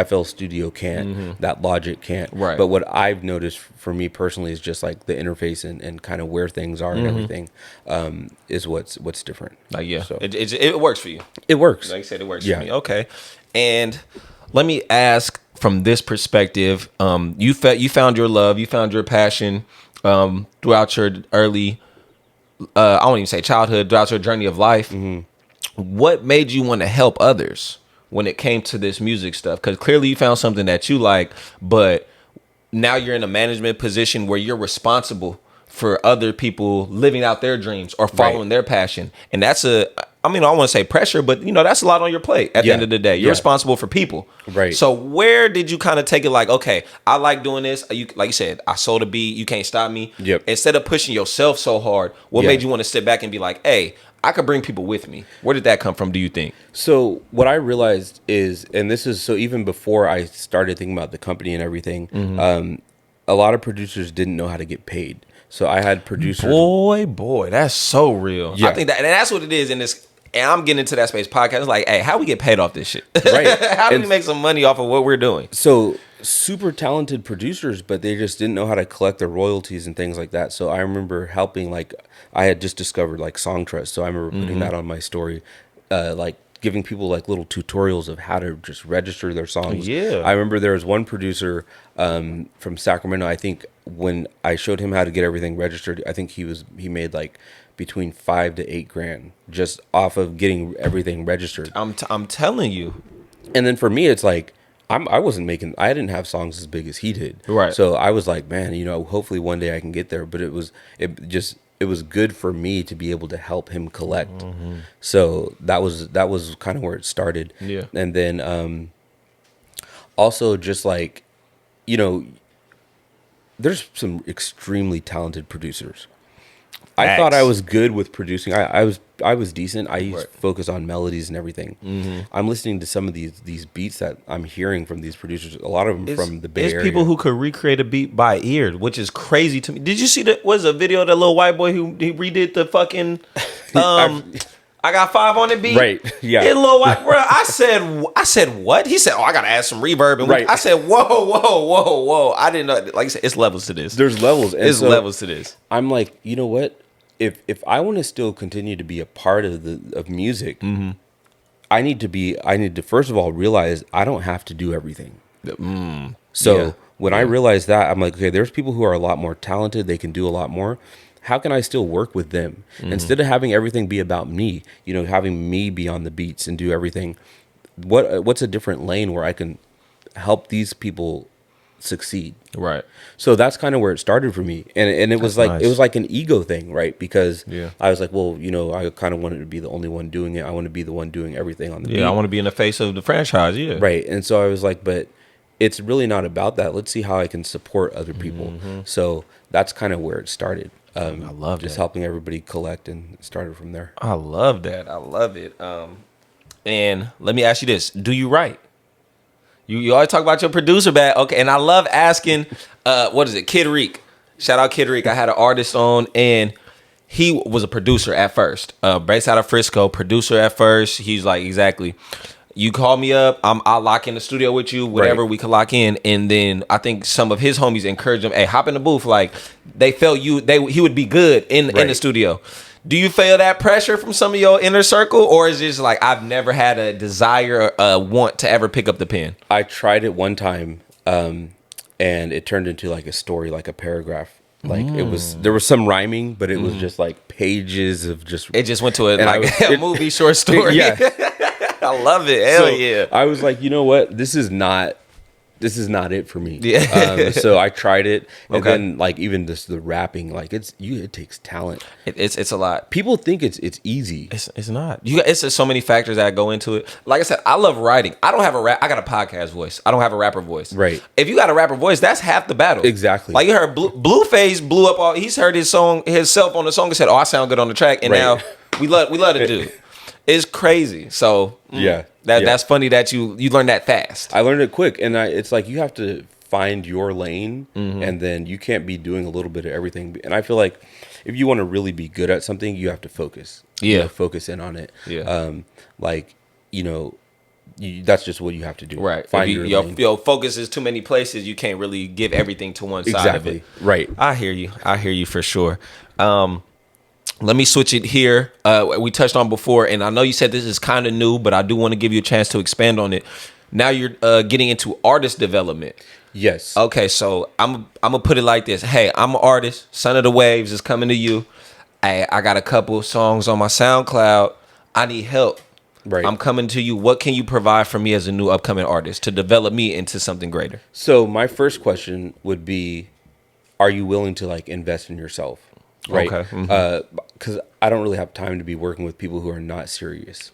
FL Studio can't, that Logic can't. Right. But what I've noticed for me personally is just like the interface and kind of where things are and everything is what's different. Like so it works for you. It works. Like you said, it works for me. Okay, and let me ask from this perspective, you found your love, you found your passion throughout your early, I won't even say childhood, throughout your journey of life. What made you want to help others when it came to this music stuff? Because clearly you found something that you like, but now you're in a management position where you're responsible for other people living out their dreams or following their passion. And that's I don't want to say pressure, but that's a lot on your plate at the end of the day. You're responsible for people. Right. So where did you kind of take it like, okay, I like doing this. Like you said, I sold a beat. You can't stop me. Yep. Instead of pushing yourself so hard, what made you want to sit back and be like, hey, I could bring people with me? Where did that come from, do you think? So what I realized is, and this is so even before I started thinking about the company and everything, a lot of producers didn't know how to get paid. So I had producers. Boy, that's so real. Yeah. I think that's what it is in this. And I'm getting into that space podcast. It's like, hey, how we get paid off this shit? Right. How do we make some money off of what we're doing? So super talented producers, but they just didn't know how to collect their royalties and things like that. So I remember helping, like I had just discovered like Song Trust. So I remember putting that on my story, like giving people like little tutorials of how to just register their songs. Yeah. I remember there was one producer from Sacramento. I think when I showed him how to get everything registered, I think he made like between $5,000 to $8,000 just off of getting everything registered. I'm telling you. And then for me, it's like I didn't have songs as big as he did. Right. So I was like, man, hopefully one day I can get there. But it was good for me to be able to help him collect. So that was kind of where it started. Yeah. And then also just like, there's some extremely talented producers. I thought I was good with producing. I was decent. I used to focus on melodies and everything. I'm listening to some of these beats that I'm hearing from these producers. A lot of them from the Bay Area. There's people who could recreate a beat by ear, which is crazy to me. Did you see that? Was a video of that little white boy who he redid the fucking I got 5 on the beat. Right. Yeah. And little white bro. I said what? He said, "Oh, I gotta add some reverb." And I said, "Whoa." I didn't know. Like I said, it's levels to this. There's levels. It's levels to this. I'm like, you know what? If I want to still continue to be a part of music, I need to first of all realize I don't have to do everything. So when I realize that, I'm like, okay, there's people who are a lot more talented. They can do a lot more. How can I still work with them instead of having everything be about me? Having me be on the beats and do everything. What's a different lane where I can help these people succeed? Right. So that's kind of where it started for me, and it was like nice. It was like an ego thing, right? Because I was like, well, I kind of wanted to be the only one doing it. I want to be the one doing everything on the beat. I want to be in the face of the franchise. Yeah. Right. And so I was like, but it's really not about that. Let's see how I can support other people. So that's kind of where it started. I love just helping everybody collect, and started from there. I love that. I love it. And let me ask you this: do you write? You always talk about your producer bag. Okay, and I love asking, what is it, Kid Reek? Shout out Kid Reek. I had an artist on, and he was a producer at first. Based out of Frisco, producer at first. He's like, exactly. You call me up, I'll lock in the studio with you, whatever we can lock in. And then I think some of his homies encouraged him, hey, hop in the booth. Like, they felt he would be good in the studio. Do you feel that pressure from some of your inner circle, or is it just like, I've never had a desire, want to ever pick up the pen? I tried it one time, and it turned into like a story, like a paragraph. Like there was some rhyming, but it was just like pages of just. It just went to a movie short story. Yeah, I love it. Hell yeah! I was like, you know what? This is not it for me. Yeah. So I tried it, and then like even just the rapping, like it takes talent. It's a lot. People think it's easy. It's not. It's just so many factors that go into it. Like I said, I love writing. I don't have I got a podcast voice. I don't have a rapper voice. Right. If you got a rapper voice, that's half the battle. Exactly. Like you heard Blueface blew up he's heard himself on the song and said, "Oh, I sound good on the track," and now we love the dude. It's crazy. So that's funny that you learned that fast. I learned it quick, and it's like you have to find your lane, and then you can't be doing a little bit of everything. And I feel like if you want to really be good at something, you have to focus. Focus in on it. That's just what you have to do. Right. Find your focus is too many places. You can't really give everything to one side of it. Right. I hear you for sure. Let me switch it here. We touched on before, and I know you said this is kind of new, but I do want to give you a chance to expand on it. Now you're getting into artist development. Yes. Okay, so I'm gonna put it like this. Hey, I'm an artist. Son of the Waves is coming to you. I got a couple songs on my SoundCloud. I need help. Right. I'm coming to you. What can you provide for me as a new upcoming artist to develop me into something greater? So my first question would be, are you willing to like invest in yourself? Right. Okay. Because I don't really have time to be working with people who are not serious.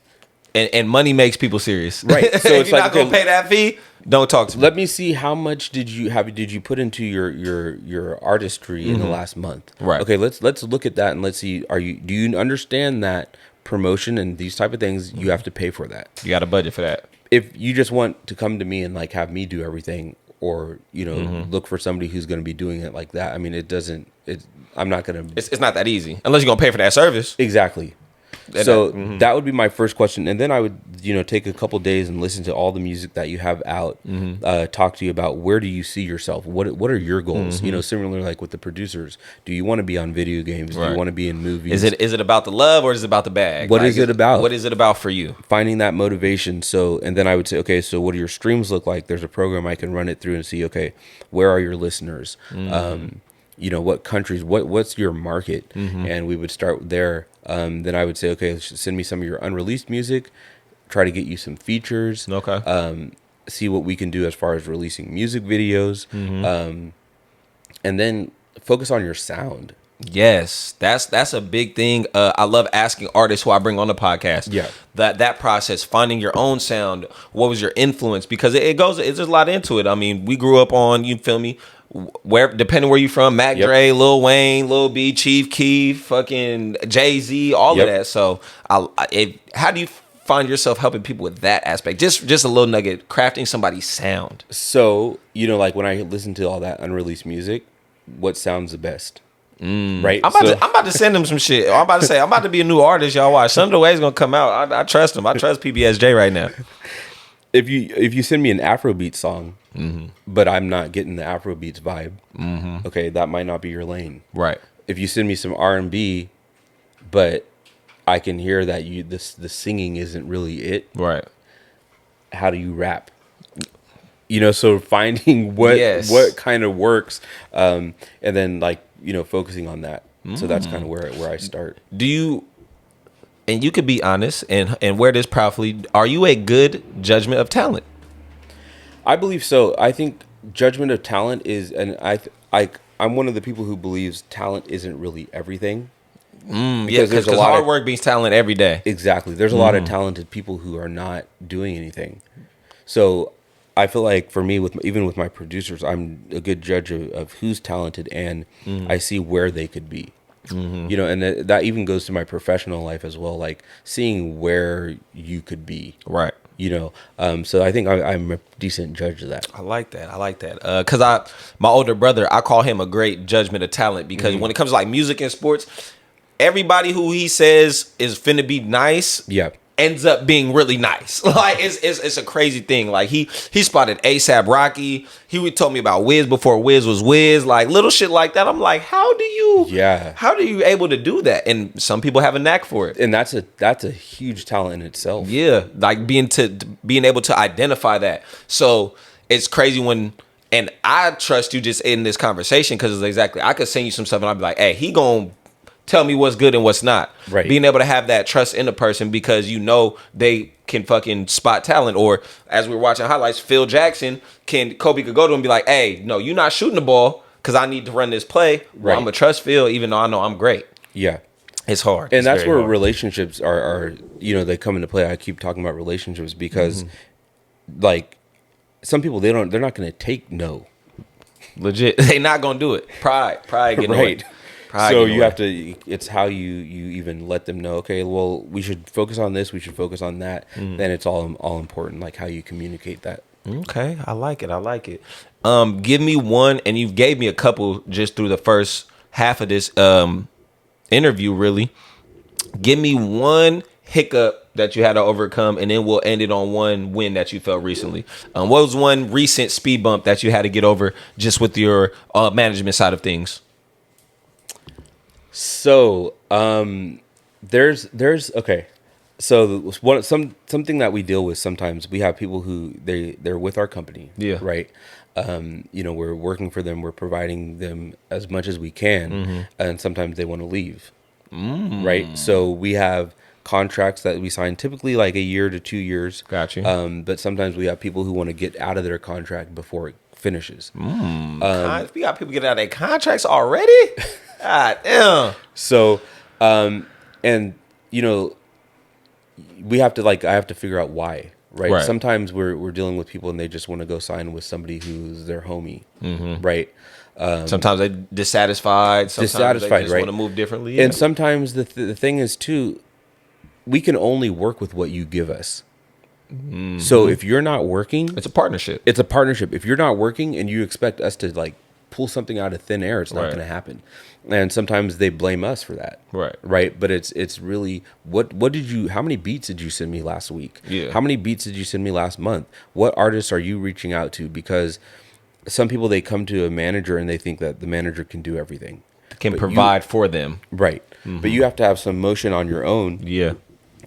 And money makes people serious. Right. So it's you're not gonna pay that fee, don't talk to me. Let me see, how much did you put into your artistry in the last month? Right. Okay, let's look at that, and let's see, do you understand that promotion and these type of things, you have to pay for that. You got a budget for that. If you just want to come to me and like have me do everything, or look for somebody who's going to be doing it like that, I mean, I'm not going to. It's not that easy unless you're going to pay for that service. Exactly. So that would be my first question, and then I would take a couple days and listen to all the music that you have out. Talk to you about, where do you see yourself? What are your goals? Similarly, like with the producers, do you want to be on video games? Do you want to be in movies? Is it about the love, or is it about the bag? What is it about? What is it about for you? Finding that motivation. So, and then I would say, okay, so what do your streams look like? There's a program I can run it through and see, okay, where are your listeners? What countries? What's your market? And we would start there. Then I would say, okay, send me some of your unreleased music. Try to get you some features. Okay. See what we can do as far as releasing music videos. And then focus on your sound. Yes, that's a big thing. I love asking artists who I bring on the podcast. Yeah, that process, finding your own sound. What was your influence? Because there's a lot into it. I mean, we grew up on, you feel me, where depending where you from, Mac Yep. Dre, Lil Wayne, Lil B, Chief Keef, fucking Jay-Z, all Yep. of that. So how do you find yourself helping people with that aspect? Just a little nugget, crafting somebody's sound. So, like when I listen to all that unreleased music, what sounds the best? Right? I'm about to send him some shit. I'm about to say, I'm about to be a new artist, y'all watch. Some of the ways gonna come out. I trust him. I trust PBSJ right now. If you send me an Afrobeat song, but I'm not getting the Afrobeats vibe, okay, that might not be your lane. Right. If you send me some R&B, but I can hear that the singing isn't really it. Right. How do you rap? So finding what kind of works, and then focusing on that. So that's kind of where I start. Do you, and you could be honest and wear this proudly, are you a good judgment of talent? I believe so. I think judgment of talent is, and I'm one of the people who believes talent isn't really everything. Because hard work beats talent every day. Exactly. There's a lot of talented people who are not doing anything. So I feel like for me, even with my producers, I'm a good judge of who's talented, and I see where they could be. And that even goes to my professional life as well, like seeing where you could be. Right. So I think I'm a decent judge of that. I like that. Because my older brother, I call him a great judgment of talent, because when it comes to like music and sports, everybody who he says is finna be nice, ends up being really nice. Like it's a crazy thing. Like he spotted ASAP Rocky. He told me about Wiz before Wiz was Wiz. Like little shit like that. I'm like, how do you able to do that? And some people have a knack for it. And that's a huge talent in itself. Yeah, like being able to identify that. So it's crazy and I trust you just in this conversation, because it's exactly, I could send you some stuff and I'd be like, hey, he gonna tell me what's good and what's not. Right. Being able to have that trust in a person, because they can fucking spot talent. Or as we were watching highlights, Phil Jackson, Kobe could go to him and be like, hey, no, you're not shooting the ball because I need to run this play. Well, I'm gonna trust Phil even though I know I'm great. Yeah. It's hard. And that's where relationships are, they come into play. I keep talking about relationships because like some people, they're not going to take no. Legit. They not going to do it. Pride getting right. away. So you have to, it's how you even let them know, okay, well, we should focus on this, we should focus on that. Then it's all important, like how you communicate that. Okay, I like it. Give me one, and you gave me a couple just through the first half of this interview, really. Give me one hiccup that you had to overcome, and then we'll end it on one win that you felt recently. What was one recent speed bump that you had to get over just with your management side of things? So, there's okay. So something that we deal with sometimes, we have people who they're with our company, right? We're working for them, we're providing them as much as we can, and sometimes they want to leave, right? So we have contracts that we sign, typically like a year to 2 years. Gotcha. But sometimes we have people who want to get out of their contract before it finishes. We got people getting out of their contracts already. God damn. So, we have to I have to figure out why, right? Sometimes we're dealing with people and they just want to go sign with somebody who's their homie, right? Sometimes they're dissatisfied. Sometimes they just want to move differently. Yeah. And sometimes the thing is too, we can only work with what you give us. So if you're not working, it's a partnership. If you're not working and you expect us to pull something out of thin air, it's not going to happen. And sometimes they blame us for that. Right. But it's really how many beats did you send me last week? Yeah. How many beats did you send me last month? What artists are you reaching out to? Because some people, they come to a manager and they think that the manager can do everything. Can provide for them. Right. But you have to have some motion on your own. Yeah.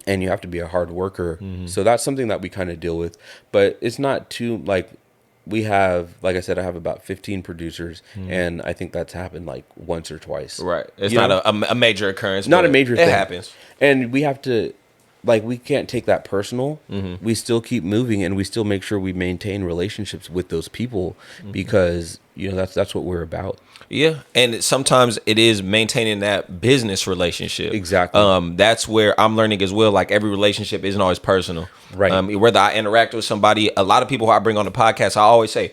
And you have to be a hard worker. So that's something that we kind of deal with. But it's not too, we have, like I said, I have about 15 producers, and I think that's happened once or twice. Right. It's not a major occurrence. Not a major thing. It happens. And we have to, we can't take that personal. We still keep moving, and we still make sure we maintain relationships with those people because, that's what we're about. Yeah, and sometimes it is maintaining that business relationship. Exactly. That's where I'm learning as well. Every relationship isn't always personal. Right. Whether I interact with somebody, a lot of people who I bring on the podcast, I always say,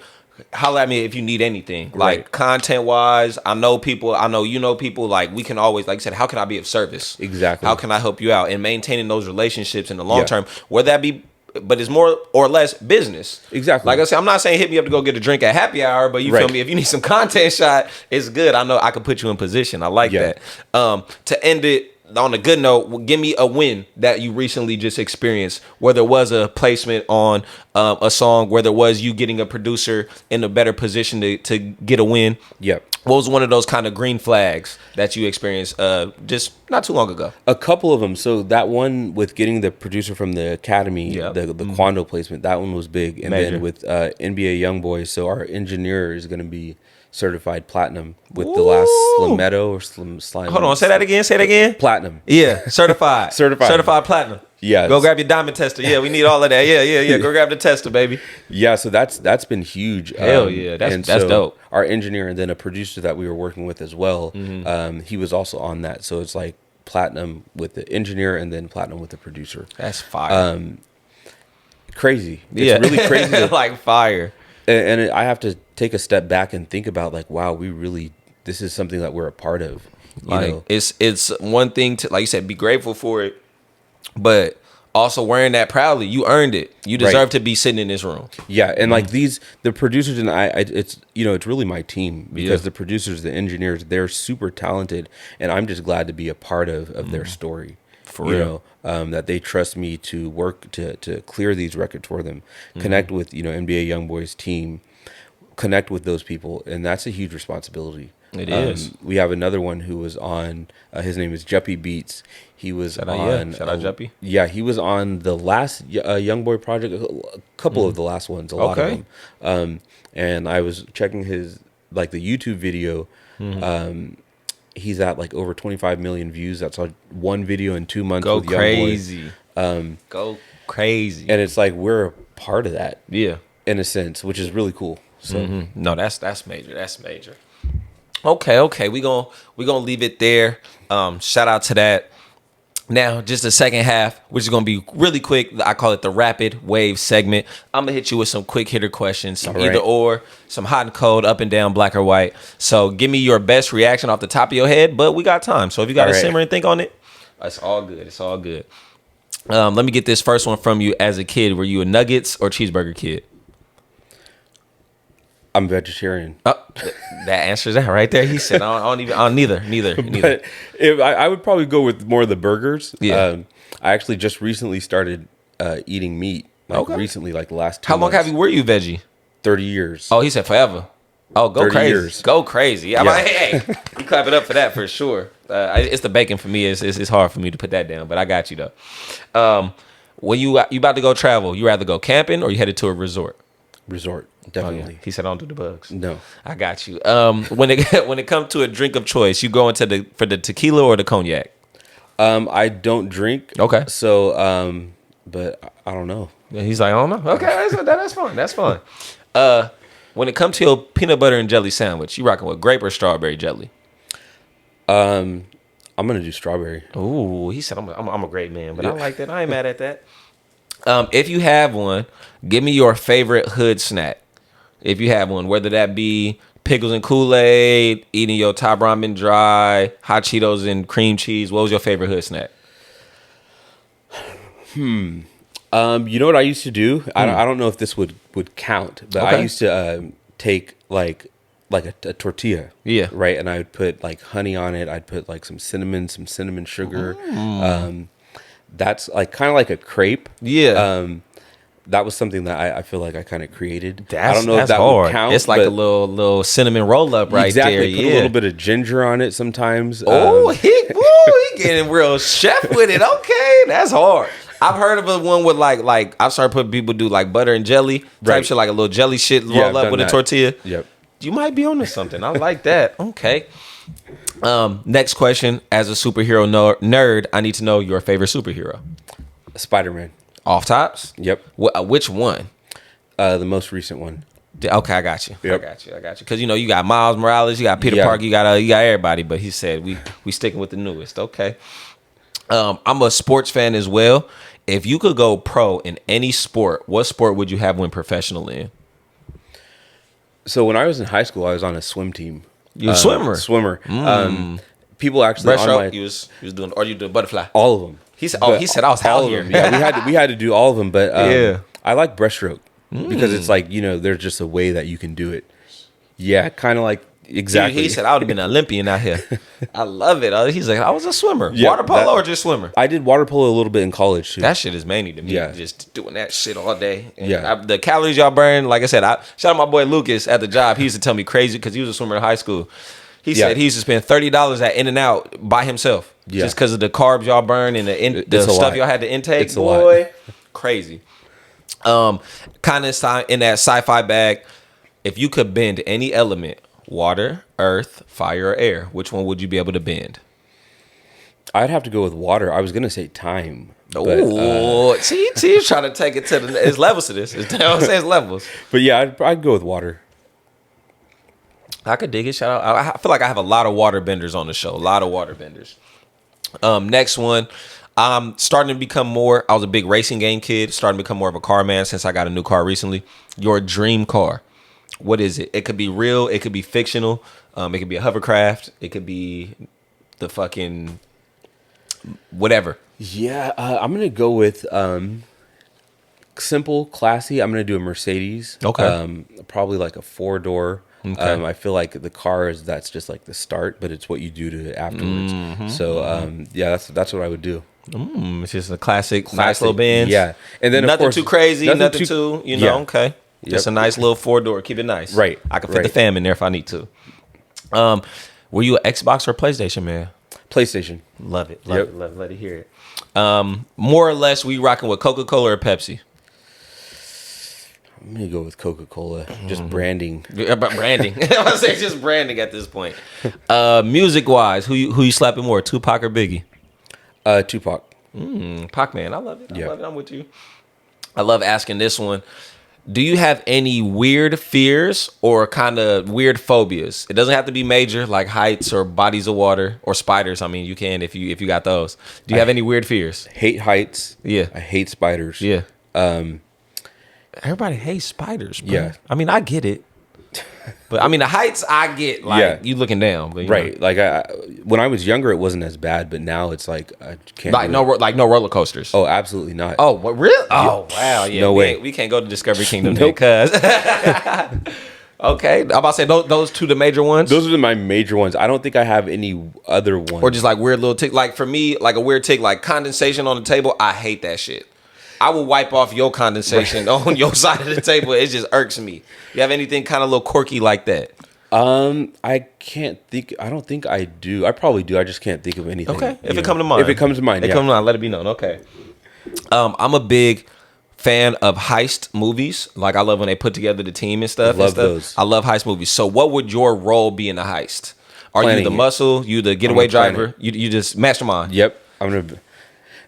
holla at me if you need anything. Like Right. content wise, I know people, I know you know people, like we can always, like I said, how can I be of service? Exactly. How can I help you out? And maintaining those relationships in the long Yeah. term, whether that be, but it's more or less business. Exactly. Like I said, I'm not saying hit me up to go get a drink at happy hour, but you feel Right. me? If you need some content shot, it's good. I know I could put you in position. I like Yeah. that. To end it on a good note, give me a win that you recently just experienced, whether it was a placement on a song, whether it was you getting a producer in a better position to get a win. Yep. What was one of those kind of green flags that you experienced just not too long ago? A couple of them. So that one with getting the producer from the academy, Yep. the Quando placement, that one was big. And Major. then with NBA YoungBoy, so our engineer is going to be certified platinum with the last Slimetto or Slime. Hold on, say that again. Say it again. Platinum. Yeah, certified. Certified. Platinum. Yes. Go grab your diamond tester. Yeah, we need all of that. Yeah. Go grab the tester, baby. Yeah, so that's been huge. Hell yeah, that's and dope. Our engineer and then a producer that we were working with as well, he was also on that. So it's like platinum with the engineer and then platinum with the producer. That's fire. Crazy. It's really crazy. Like fire. And I have to take a step back and think about like, wow, this is something that we're a part of. You know? It's one thing to, like you said, be grateful for it, but also wearing that proudly. You earned it. You deserve Right. to be sitting in this room. Yeah, and like the producers and it's it's really my team because Yeah. the producers, the engineers, they're super talented, and I'm just glad to be a part of their story. For you real. know, that they trust me to work to clear these records for them, connect with NBA YoungBoy's team, connect with those people, and that's a huge responsibility. It is. We have another one who was on. His name is Juppy Beats. He was Shout out Juppy. Yeah, he was on the last YoungBoy project, a couple of the last ones, a lot of Okay. them. And I was checking his the YouTube video. He's at like over 25 million views. That's like one video in 2 months. Go with YoungBoy. crazy. Go crazy. And it's like we're a part of that Yeah. in a sense, which is really cool. So No, that's major. That's major. Okay. We gonna leave it there. Shout out to that. Now, just the second half, which is going to be really quick. I call it the rapid wave segment. I'm going to hit you with some quick hitter questions, some All right. either or, some hot and cold, up and down, black or white. So give me your best reaction off the top of your head, but we got time. So if you got to All right. simmer and think on it, it's all good. It's all good. Let me get this first one from you. As a kid, were you a nuggets or cheeseburger kid? I'm vegetarian. That answers that right there. He said, neither. But I would probably go with more of the burgers. Yeah. I actually just recently started eating meat. Okay. Recently, like the last 2 How long months. were you veggie? 30 years. Oh, he said forever. Oh, go 30 crazy. years. Go crazy. Yeah. I'm Yeah. like, hey, you clap it up for that for sure. It's the bacon for me. It's hard for me to put that down, but I got you though. When you about to go travel, you rather go camping or you headed to a resort? Resort, Oh, yeah. definitely. He said, I don't do the bugs. No. I got you. When it comes to a drink of choice, you going for the tequila or the cognac? I don't drink. Okay. So, but I don't know. Yeah, he's like, I don't know. Okay, that's fine. That's fine. When it comes to your peanut butter and jelly sandwich, you rocking with grape or strawberry jelly? I'm gonna do strawberry. Ooh, he said I'm a great man, but I like that. I ain't mad at that. If you have one, give me your favorite hood snack. If you have one, whether that be pickles and Kool-Aid, eating your top ramen dry, hot Cheetos and cream cheese. What was your favorite hood snack? You know what I used to do? I don't know if this would count, but I Okay. used to take like a tortilla. Yeah. Right. And I would put like honey on it. I'd put like some cinnamon sugar. That's like kind of like a crepe. Yeah. That was something that I feel like I kind of created. I That's, don't know if that's that hard. would count. It's like but a little cinnamon roll up right exactly, there. Put Yeah. a little bit of ginger on it sometimes. Oh, he getting real chef with it. Okay, that's hard. I've heard of a one with like I've started putting people do like butter and jelly type Right. shit, like a little jelly shit Yeah, roll I've up done with a that. tortilla. Yep. You might be onto something. I like that. Okay. Next question. As a superhero nerd, I need to know your favorite superhero. Spider-Man. Off tops? Yep. Which one? The most recent one. Okay, I got you. Yep. I got you. Because you got Miles Morales, you got Peter Yeah. Parker, you got everybody. But he said we sticking with the newest. Okay. I'm a sports fan as well. If you could go pro in any sport, what sport would you have went professional in? So when I was in high school, I was on a swim team. You a swimmer? Swimmer. People actually on my, he was doing, or you doing butterfly? all of them. He said, "Oh, he said I was out here." Yeah, we had to do all of them, but Yeah. I like breaststroke because it's like, you know, there's just a way that you can do it. Yeah, kind of like exactly. He said I would have been an Olympian out here. I love it. He's like, I was a swimmer. Yeah, Water polo or just swimmer? I did water polo a little bit in college too. That shit is mainly to me. Yeah. Just doing that shit all day. And Yeah. the calories y'all burn, like I said, shout out my boy Lucas at the job. He used to tell me crazy because he was a swimmer in high school. He said he used to spend $30 at In-N-Out by himself. Yeah. Just because of the carbs y'all burn and the stuff lot. y'all had to intake. It's a boy, lot. crazy. Kind of in that sci-fi bag, if you could bend any element, water, earth, fire, or air, which one would you be able to bend? I'd have to go with water. I was gonna say time. Oh, see, he's trying to take it to there's levels to this. It's, I'm saying it's levels. But yeah, I'd go with water. I could dig it. Shout out. I feel like I have a lot of water benders on the show. A lot of water benders. Next one. I'm starting to become more. I was a big racing game kid. Starting to become more of a car man since I got a new car recently. Your dream car. What is it? It could be real. It could be fictional. It could be a hovercraft. It could be the fucking whatever. Yeah, I'm gonna go with simple, classy. I'm gonna do a Mercedes. Okay. Probably like a 4-door. Okay. I feel like the car that's just like the start, but it's what you do to it afterwards. So yeah, that's what I would do. It's just a classic, nice little Benz. Yeah, and then nothing of course, too crazy, nothing too, you know. Yeah. Okay, just a nice little 4-door. Keep it nice. Right. I can fit the fam in there if I need to. Were you an Xbox or PlayStation man? PlayStation. Love it. Love it. Let it hear it. More or less, we rocking with Coca-Cola or Pepsi? I'm gonna go with Coca-Cola. Just branding. Yeah, but branding. I was saying just branding at this point. Music wise, who you slapping more, Tupac or Biggie? Tupac. Pac man, I love it. I Yeah. love it. I'm with you. I love asking this one. Do you have any weird fears or kind of weird phobias? It doesn't have to be major, like heights or bodies of water or spiders. I mean, you can if you got those. Do you have any weird fears? Hate heights. Yeah. I hate spiders. Yeah. Everybody hates spiders, bro. Yeah. I mean, I get it. But I mean, the heights I get, like Yeah. you looking down, but, you Right. know. Like when I was younger, it wasn't as bad, but now it's like I can't. Like do it. no roller coasters. Oh, absolutely not. Oh, what really? Oh, wow. Yeah. No way. We can't go to Discovery Kingdom Nope. because. Okay, I'm about to say those two the major ones. Those are my major ones. I don't think I have any other ones. Or just like weird little tick. Like for me, like a weird tick, like condensation on the table. I hate that shit. I will wipe off your condensation on your side of the table. It just irks me. You have anything kind of little quirky like that? I can't think. I don't think I do. I probably do. I just can't think of anything. Okay, if you it know. come to mind. If it comes to mind, it yeah. comes to mind. Let it be known. Okay. I'm a big fan of heist movies. Like I love when they put together the team and stuff. Love those. I love heist movies. So, what would your role be in a heist? Are Planning you the it. muscle? You the getaway I'm a planner. driver? You just mastermind? Yep. I'm gonna.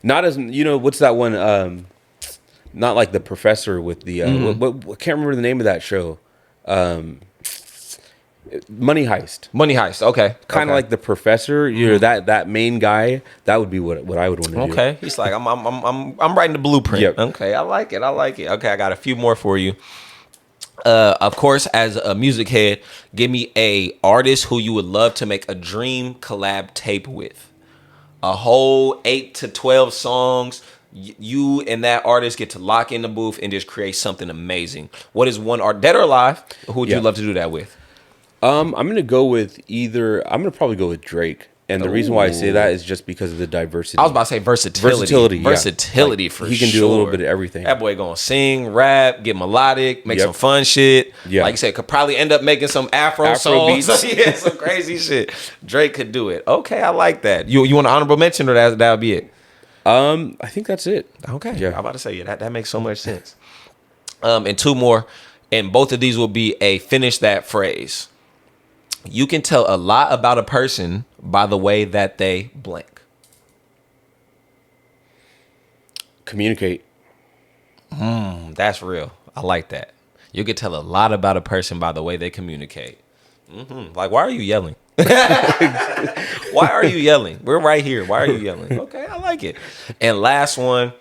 Not as what's that one? Not like the professor with the. What can't remember the name of that show. Money Heist. Money heist. Okay. Kind of like the professor. You know that main guy. That would be what I would want to do. Okay. He's like, I'm writing the blueprint. Yep. Okay. I like it. Okay. I got a few more for you. Of course, as a music head, give me a artist who you would love to make a dream collab tape with. A whole 8 to 12 songs. You and that artist get to lock in the booth and just create something amazing. What is one art, dead or alive? Who would you love to do that with? I'm gonna go with I'm gonna probably go with Drake. And the reason why I say that is just because of the diversity. I was about to say versatility. Versatility, like, for he can sure. do a little bit of everything. That boy gonna sing, rap, get melodic, make Yep. some fun shit. Yeah. Like you said, could probably end up making some Afro songs. beats. Yeah, some crazy shit. Drake could do it. Okay, I like that. You want an honorable mention or that'll be it? I think that's it. Okay. Yeah. I'm about to say that makes so much sense. And two more, and both of these will be a finish that phrase. You can tell a lot about a person by the way that they blank. Communicate. That's real. I like that. You can tell a lot about a person by the way they communicate. Like, why are you yelling? Why are you yelling? We're right here. Why are you yelling? Okay, I like it. And last one,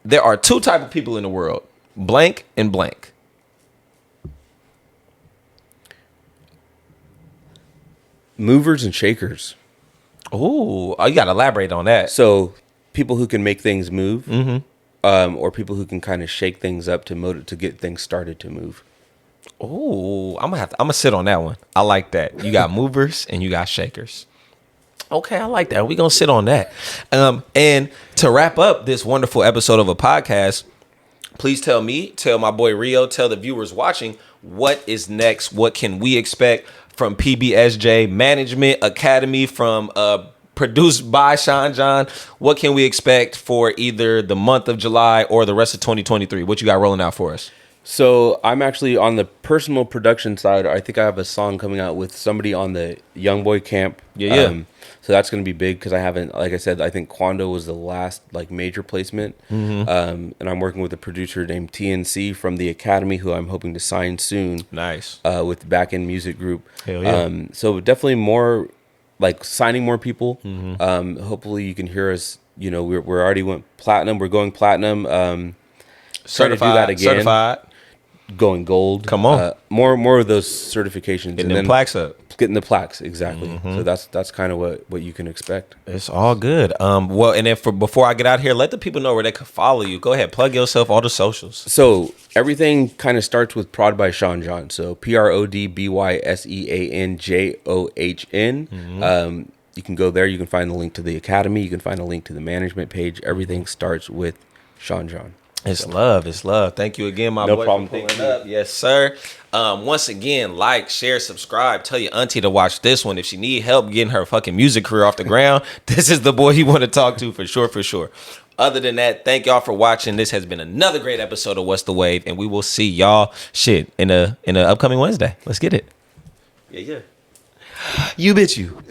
there are two type of people in the world, blank and blank. Movers and shakers. Ooh, you got to elaborate on that. So people who can make things move, or people who can kind of shake things up to get things started to move. Ooh, I'm gonna sit on that one. I like that. You got movers and you got shakers. Okay, I like that. We're gonna sit on that. And to wrap up this wonderful episode of a podcast, please tell my boy Rio, tell the viewers watching what is next. What can we expect from PBSJ Management Academy, from produced by Sean John? What can we expect for either the month of July or the rest of 2023? What you got rolling out for us? So I'm actually on the personal production side. I think I have a song coming out with somebody on the Young Boy Camp. Yeah. So that's going to be big because I haven't, like I said, I think Quando was the last like major placement. And I'm working with a producer named TNC from the Academy, who I'm hoping to sign soon. Nice. With the Back End Music Group. Hell yeah. So definitely more like signing more people. Hopefully you can hear us. You know, we're already went platinum. We're going platinum. Trying to do that again. Certified. Going gold. Come on. More of those certifications. Getting them plaques up. Getting the plaques, exactly. So that's kind of what you can expect. It's all good. Well, and then before I get out here, let the people know where they can follow you. Go ahead, plug yourself, all the socials. So everything kind of starts with Prod by Sean John. So ProdbySeanJohnsean. You can go there. You can find the link to the Academy. You can find a link to the management page. Everything starts with Sean John. It's love. Thank you again, my boy. No problem. For pulling up. Yes, sir. Once again, like, share, subscribe. Tell your auntie to watch this one. If she need help getting her fucking music career off the ground, this is the boy you want to talk to for sure. Other than that, thank y'all for watching. This has been another great episode of What's the Wave, and we will see y'all in a upcoming Wednesday. Let's get it. Yeah. You bitch you.